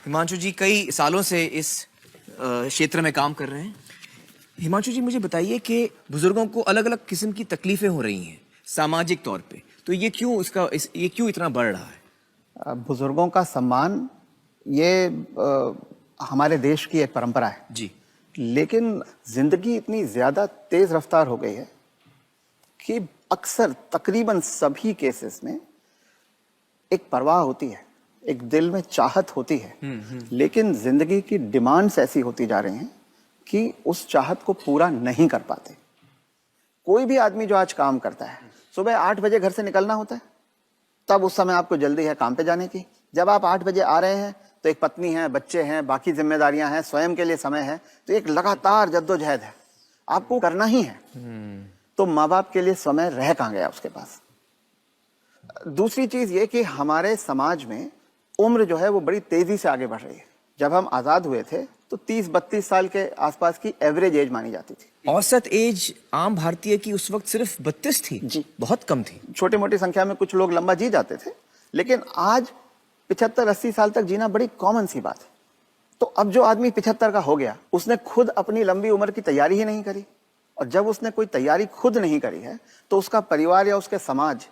हिमांशु जी कई सालों से इस क्षेत्र में काम कर रहे हैं। हिमांशु जी मुझे बताइए कि बुजुर्गों को अलग अलग किस्म की तकलीफें हो रही हैं सामाजिक तौर पे, तो ये क्यों इतना बढ़ रहा है? बुजुर्गों का सम्मान ये हमारे देश की एक परंपरा है जी। लेकिन जिंदगी इतनी ज्यादा तेज रफ्तार हो गई है कि अक्सर तकरीबन सभी केसेस में एक परवाह होती है, एक दिल में चाहत होती है, लेकिन जिंदगी की डिमांड्स ऐसी होती जा रही हैं कि उस चाहत को पूरा नहीं कर पाते। कोई भी आदमी जो आज काम करता है, सुबह 8 बजे घर से निकलना होता है, तब उस समय आपको जल्दी है काम पे जाने की। जब आप 8 बजे आ रहे हैं तो एक पत्नी है, बच्चे हैं, बाकी जिम्मेदारियां हैं, स्वयं के लिए समय है, तो एक लगातार जद्दोजहद है, आपको करना ही है। तो माँ बाप के लिए समय रह कहाँ गया उसके पास। दूसरी चीज ये कि हमारे समाज में उम्र जो है वो बड़ी तेजी से आगे बढ़ रही है। जब हम आजाद हुए थे तो 30-32 साल के आसपास की एवरेज एज मानी जाती थी। औसत एज आम भारतीय की उस वक्त सिर्फ 32 थी जी, बहुत कम थी। छोटी मोटी संख्या में कुछ लोग लंबा जी जाते थे, लेकिन आज 75-80 साल तक जीना बड़ी कॉमन सी बात है। तो अब जो आदमी 75 का हो गया, उसने खुद अपनी लंबी उम्र की तैयारी ही नहीं करी, और जब उसने कोई तैयारी खुद नहीं करी है तो उसका परिवार या उसके समाज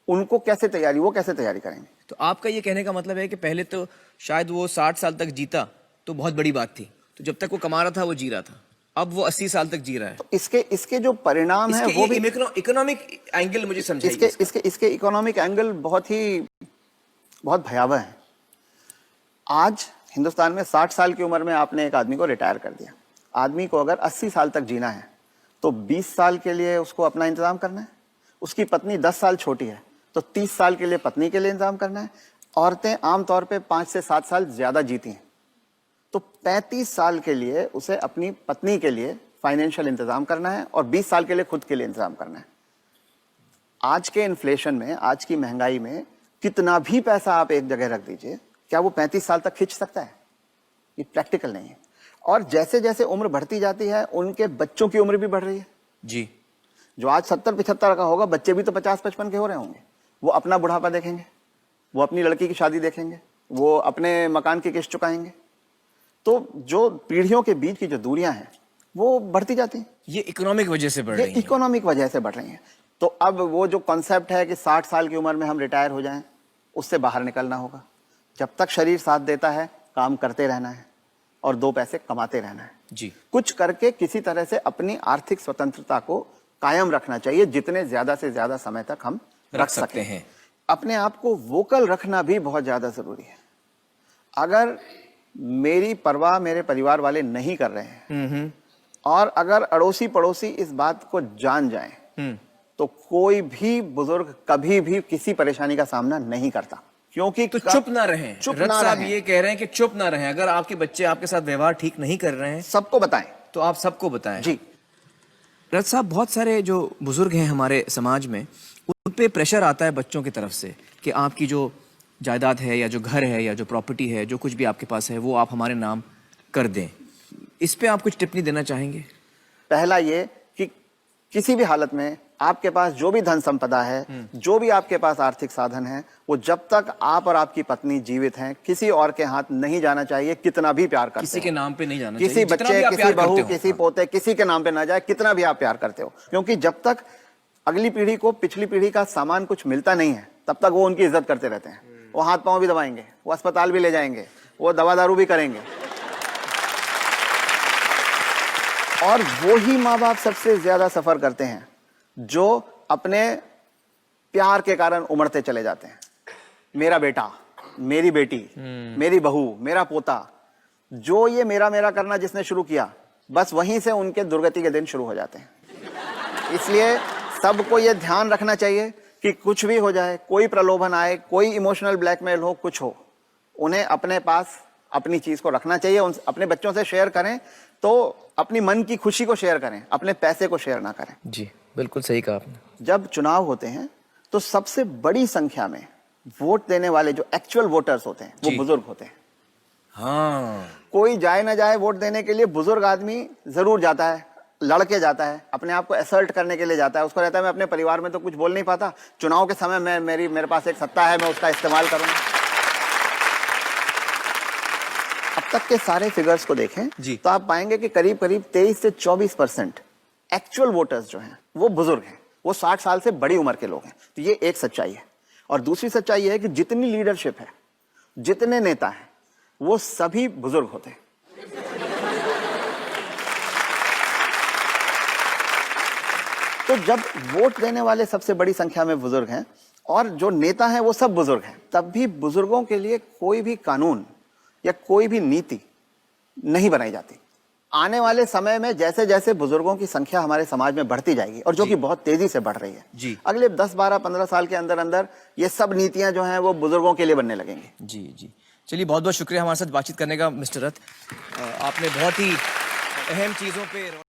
उनको कैसे तैयारी करेंगे। तो आपका ये कहने का मतलब है कि पहले तो शायद वो 60 साल तक जीता तो बहुत बड़ी बात थी, तो जब तक वो कमा रहा था वो जी रहा था, अब वो 80 साल तक जी रहा है। तो इसके जो परिणाम है वो भी इकोनॉमिक एंगल मुझे समझाइए। इसके इकोनॉमिक एंगल बहुत भयावह है। आज हिंदुस्तान में 60 साल की उम्र में आपने एक आदमी को रिटायर कर दिया। आदमी को अगर 80 साल तक जीना है तो 20 साल के लिए उसको अपना इंतजाम करना है। उसकी पत्नी 10 साल छोटी है तो 30 साल के लिए पत्नी के लिए इंतजाम करना है। औरतें आमतौर पे 5 से 7 साल ज्यादा जीती हैं, तो 35 साल के लिए उसे अपनी पत्नी के लिए फाइनेंशियल इंतजाम करना है और 20 साल के लिए खुद के लिए इंतजाम करना है। आज के इन्फ्लेशन में, आज की महंगाई में कितना भी पैसा आप एक जगह रख दीजिए, क्या वो 35 साल तक खींच सकता है? ये प्रैक्टिकल नहीं है। और जैसे जैसे उम्र बढ़ती जाती है उनके बच्चों की उम्र भी बढ़ रही है। जी। जो आज 70-75 का होगा, बच्चे भी तो 50-55 के हो रहे होंगे। वो अपना बुढ़ापा देखेंगे, वो अपनी लड़की की शादी देखेंगे, वो अपने मकान की किस्त चुकाएंगे। तो जो पीढ़ियों के बीच की जो दूरियां हैं वो बढ़ती जाती हैं। ये इकोनॉमिक वजह से बढ़ रही है। इकोनॉमिक वजह से बढ़ रही हैं। तो अब वो जो कॉन्सेप्ट है कि 60 साल की उम्र में हम रिटायर हो जाएं, उससे बाहर निकलना होगा। जब तक शरीर साथ देता है काम करते रहना है और 2 पैसे कमाते रहना है। जी। कुछ करके किसी तरह से अपनी आर्थिक स्वतंत्रता को कायम रखना चाहिए, जितने ज्यादा से ज्यादा समय तक हम रख सकते हैं। अपने आप को वोकल रखना भी बहुत ज्यादा जरूरी है। अगर मेरी परवाह मेरे परिवार वाले नहीं कर रहे हैं और अगर अड़ोसी पड़ोसी इस बात को जान जाएं, तो कोई भी बुजुर्ग कभी भी किसी परेशानी का सामना नहीं करता। क्योंकि तो चुप ना रहें। रथ साहब ये कह रहे हैं कि चुप ना रहें। अगर आपके बच्चे आपके साथ व्यवहार ठीक नहीं कर रहे हैं, सबको बताएं। तो आप सबको बताएं। जी। रथ साहब, बहुत सारे जो बुजुर्ग हैं हमारे समाज में, उन पे प्रेशर आता है बच्चों की तरफ से कि आपकी जो जायदाद है या जो घर है या जो प्रॉपर्टी है, जो कुछ भी आपके पास है, वो आप हमारे नाम कर दें। इस पे आप कुछ टिप्पणी देना चाहेंगे? पहला ये कि किसी भी हालत में आपके पास जो भी धन संपदा है, जो भी आपके पास आर्थिक साधन है, वो जब तक आप और आपकी पत्नी जीवित हैं किसी और के हाथ नहीं जाना चाहिए। कितना भी प्यार करते किसी के नाम पे नहीं जाना चाहिए, किसी बच्चे, किसी बहू, किसी पोते, किसी के नाम पे ना जाए, कितना भी आप प्यार करते हो। क्योंकि जब तक अगली पीढ़ी को पिछली पीढ़ी का सामान कुछ मिलता नहीं है, तब तक वो उनकी इज्जत करते रहते हैं। वो हाथ पांव भी दबाएंगे, वो अस्पताल भी ले जाएंगे, वो दवा दारू भी करेंगे। और वो ही माँ बाप सबसे ज्यादा सफर करते हैं जो अपने प्यार के कारण उमड़ते चले जाते हैं। मेरा बेटा, मेरी बेटी, मेरी बहू, मेरा पोता, जो ये मेरा मेरा करना जिसने शुरू किया, बस वहीं से उनके दुर्गति के दिन शुरू हो जाते हैं। इसलिए सबको ये ध्यान रखना चाहिए कि कुछ भी हो जाए, कोई प्रलोभन आए, कोई इमोशनल ब्लैकमेल हो, कुछ हो, उन्हें अपने पास अपनी चीज को रखना चाहिए। अपने बच्चों से शेयर करें तो अपनी मन की खुशी को शेयर करें, अपने पैसे को शेयर ना करें। जी, बिल्कुल सही कहा आपने। जब चुनाव होते हैं तो सबसे बड़ी संख्या में वोट देने वाले जो एक्चुअल वोटर्स होते हैं वो बुजुर्ग होते हैं। हाँ, कोई जाए ना जाए वोट देने के लिए, बुजुर्ग आदमी जरूर जाता है, लड़के जाता है, अपने आप को असर्ट करने के लिए जाता है। उसको रहता है मैं अपने परिवार में तो कुछ बोल नहीं पाता, चुनाव के समय मेरे पास एक सत्ता है, मैं उसका इस्तेमाल करूंगा। तक के सारे फिगर्स को देखें जी। तो आप पाएंगे कि करीब करीब 23 से 24% एक्चुअल वोटर्स जो हैं वो बुजुर्ग हैं, वो 60 साल से बड़ी उम्र के लोग हैं। तो ये एक सच्चाई है। और दूसरी सच्चाई ये है कि जितनी लीडरशिप है, जितने नेता हैं, वो सभी बुजुर्ग होते हैं। तो जब वोट देने वाले सबसे बड़ी संख्या में बुजुर्ग हैं और जो नेता हैं वो सब बुजुर्ग हैं, तब भी बुजुर्गों के लिए कोई भी कानून या कोई भी नीति नहीं बनाई जाती। आने वाले समय में जैसे जैसे बुजुर्गों की संख्या हमारे समाज में बढ़ती जाएगी और जो कि बहुत तेजी से बढ़ रही है, जी। अगले 10, 12, 15 साल के अंदर अंदर ये सब नीतियां जो हैं वो बुजुर्गों के लिए बनने लगेंगी। जी जी, चलिए बहुत बहुत शुक्रिया हमारे साथ बातचीत करने का मिस्टर रथ। आपने बहुत ही अहम चीज़ों पे